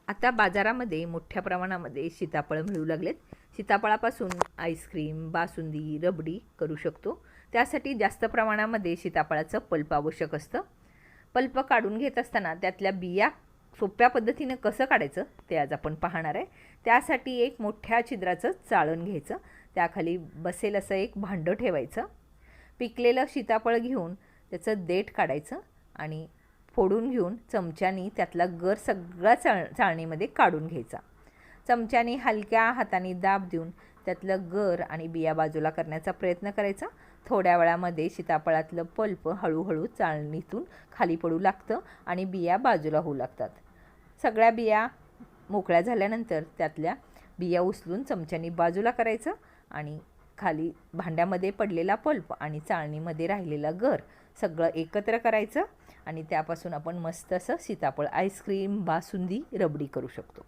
आता बाजारामध्ये मोठ्या प्रमाणामध्ये सीताफळ मिळू लागलेत. सीताफळापासून आईस्क्रीम, बासुंदी, रबडी करू शकतो. त्यासाठी जास्त प्रमाणामध्ये सीताफळाचं पल्प आवश्यक असतं. पल्प काढून घेत असताना त्यातल्या बिया सोप्या पद्धतीने कसं काढायचं ते आज आपण पाहणार आहे. त्यासाठी एक मोठ्या छिद्राचं चाळण घ्यायचं, त्याखाली बसेल असं एक भांडं ठेवायचं. पिकलेलं सीताफळ घेऊन त्याचं देठ काढायचं आणि फोडून घेऊन चमच्यानी त्यातला गर सगळा चाळणीमध्ये काढून घ्यायचा. चमच्यानी हलक्या हाताने दाब देऊन त्यातलं गर आणि बिया बाजूला करण्याचा प्रयत्न करायचा. थोड्या वेळामध्ये सीताफळातलं पल्प हळूहळू चाळणीतून खाली पडू लागतं आणि बिया बाजूला होऊ लागतात. सगळ्या बिया मोकळ्या झाल्यानंतर त्यातल्या बिया उचलून चमच्यानी बाजूला करायचं आणि खाली भांड्यामध्ये पडलेला पल्प आणि चाळणीमध्ये राहिलेला गर सगळं एकत्र करायचं आणि त्यापासून आपण मस्त असं सीताफळ आईस्क्रीम, बासुंदी, रबडी करू शकतो.